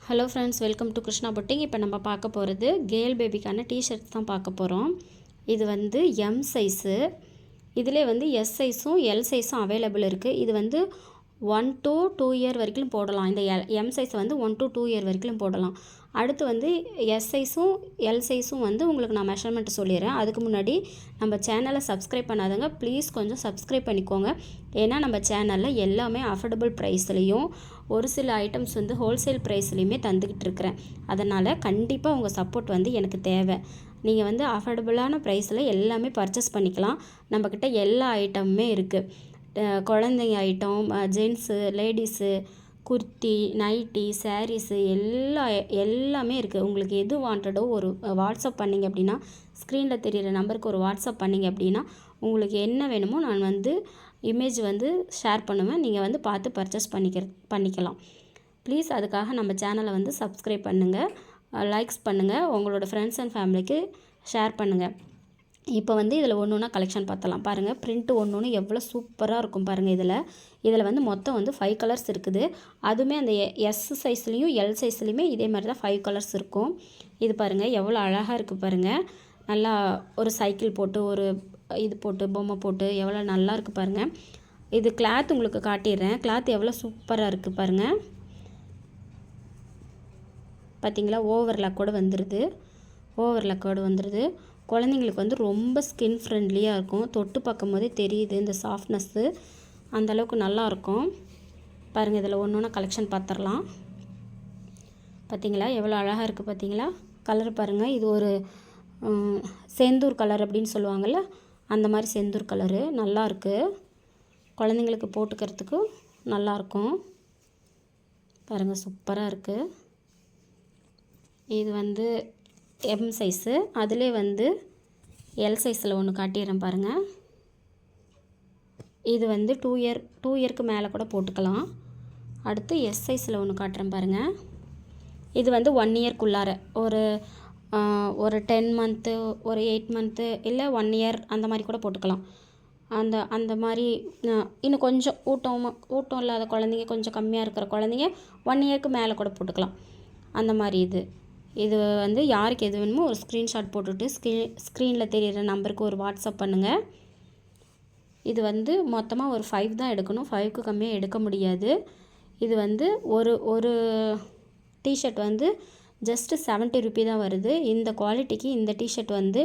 Hello friends, welcome to Krishna boutique. இப்போ நம்ம பார்க்க போகிறது கேர்ள் பேபிக்கான டிஷர்ட்ஸ் தான் பார்க்க போகிறோம். இது வந்து எம் சைஸு. இதிலே வந்து எஸ் சைஸும் எல் சைஸும் அவைலபிள் இருக்குது. இது வந்து 1 to 2 இயர் வரைக்கும் போடலாம். இந்த எம் சைஸ் வந்து 1 to 2 இயர் வரைக்கும் போடலாம். அடுத்து வந்து எஸ் சைஸும் எல் சைஸும் வந்து உங்களுக்கு நான் மெஷர்மெண்ட் சொல்லிடுறேன். அதுக்கு முன்னாடி நம்ம சேனலை சப்ஸ்கிரைப் பண்ணாதவங்க ப்ளீஸ் கொஞ்சம் சப்ஸ்கிரைப் பண்ணிக்கோங்க. ஏன்னா நம்ம சேனலில் எல்லாமே அஃபோர்டபுள் ப்ரைஸ்லேயும் ஒரு சில ஐட்டம்ஸ் வந்து ஹோல்சேல் ப்ரைஸ்லேயுமே தந்துக்கிட்டு இருக்கிறேன். அதனால் கண்டிப்பாக உங்கள் சப்போர்ட் வந்து எனக்கு தேவை. நீங்கள் வந்து அஃபோர்டபுளான ப்ரைஸில் எல்லாமே பர்ச்சேஸ் பண்ணிக்கலாம். நம்மக்கிட்ட எல்லா ஐட்டமுமே இருக்குது. குழந்தைங்க item, gents, ladies, kurti, nighty, saris எல்லாமே இருக்குது. உங்களுக்கு எது வாண்டடோ ஒரு வாட்ஸ்அப் பண்ணிங்க அப்படின்னா, ஸ்க்ரீனில் தெரிகிற நம்பருக்கு ஒரு வாட்ஸ்அப் பண்ணிங்க அப்படின்னா உங்களுக்கு என்ன வேணுமோ நான் வந்து இமேஜ் வந்து ஷேர் பண்ணுவேன். நீங்கள் வந்து பார்த்து பர்ச்சேஸ் பண்ணிக்கலாம். ப்ளீஸ் அதுக்காக நம்ம சேனலை வந்து சப்ஸ்கிரைப் பண்ணுங்கள், லைக்ஸ் பண்ணுங்கள், உங்களோட ஃப்ரெண்ட்ஸ் அண்ட் ஃபேமிலிக்கு ஷேர் பண்ணுங்கள். இப்போ வந்து இதில் ஒன்று ஒன்றா கலெக்ஷன் பார்த்தலாம். பாருங்கள், பிரிண்ட்டு ஒன்று எவ்வளோ சூப்பராக இருக்கும் பாருங்கள். இதில் வந்து மொத்தம் வந்து 5 கலர்ஸ் இருக்குது. அதுவுமே அந்த எஸ் சைஸ்லேயும் எல் சைஸ்லேயுமே இதே மாதிரி தான் 5 கலர்ஸ் இருக்கும். இது பாருங்கள் எவ்வளோ அழகாக இருக்குது பாருங்கள். நல்லா ஒரு சைக்கிள் போட்டு ஒரு இது போட்டு பொம்மை போட்டு எவ்வளோ நல்லா இருக்குது பாருங்கள். இது கிளாத் உங்களுக்கு காட்டிடுறேன். கிளாத் எவ்வளோ சூப்பராக இருக்குது பாருங்கள். பார்த்திங்களா, ஓவர்லாக்கோடு வந்துடுது. குழந்தைங்களுக்கு வந்து ரொம்ப ஸ்கின் ஃப்ரெண்ட்லியாக இருக்கும். தொட்டு பார்க்கும் போதே தெரியுது இந்த சாஃப்ட்னஸ்ஸு, அந்தளவுக்கு நல்லாயிருக்கும் பாருங்கள். இதில் ஒன்று ஒன்றா கலெக்ஷன் பார்த்துடலாம். பார்த்திங்களா எவ்வளோ அழகாக இருக்குது பார்த்திங்களா. கலர் பாருங்கள், இது ஒரு செந்தூர் கலர் அப்படின்னு சொல்லுவாங்கள்ல, அந்த மாதிரி செந்தூர் கலரு நல்லாயிருக்கு. குழந்தைங்களுக்கு போட்டுக்கிறதுக்கும் நல்லாயிருக்கும் பாருங்கள், சூப்பராக இருக்குது. இது வந்து எம் சைஸு. அதிலே வந்து எல் சைஸில் ஒன்று காட்டிடுறேன் பாருங்கள். இது வந்து 2 இயருக்கு மேலே கூட போட்டுக்கலாம். அடுத்து எஸ் சைஸில் ஒன்று காட்டுறேன் பாருங்கள். இது வந்து 1 இயர்க்குள்ளார ஒரு 10 மந்த்து, ஒரு 8 மந்த்து, இல்லை 1 இயர் அந்த மாதிரி கூட போட்டுக்கலாம். அந்த மாதிரி இன்னும் கொஞ்சம் ஊட்டம் இல்லாத குழந்தைங்க, கொஞ்சம் கம்மியாக இருக்கிற குழந்தைங்க 1 இயருக்கு மேலே கூட போட்டுக்கலாம். அந்த மாதிரி இது வந்து யாருக்கு எது வேணுமோ ஒரு ஸ்க்ரீன்ஷாட் போட்டுட்டு ஸ்க்ரீனில் தெரிகிற நம்பருக்கு ஒரு வாட்ஸ்அப் பண்ணுங்கள். இது வந்து மொத்தமாக ஒரு 5 தான் எடுக்கணும். 5க்கு கம்மியாக எடுக்க முடியாது. இது வந்து ஒரு டிஷர்ட் வந்து ஜஸ்ட்டு 70 ரூபி தான் வருது. இந்த குவாலிட்டிக்கு இந்த டிஷர்ட் வந்து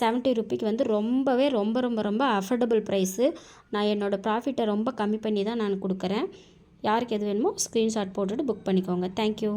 70 ரூபிக்கு வந்து ரொம்ப அஃபோர்டபுள் ப்ரைஸு. நான் என்னோடய ப்ராஃபிட்டை ரொம்ப கம்மி பண்ணி தான் நான் கொடுக்குறேன். யாருக்கு எது வேணுமோ ஸ்க்ரீன்ஷாட் போட்டுட்டு புக் பண்ணிக்கோங்க. தேங்க்யூ.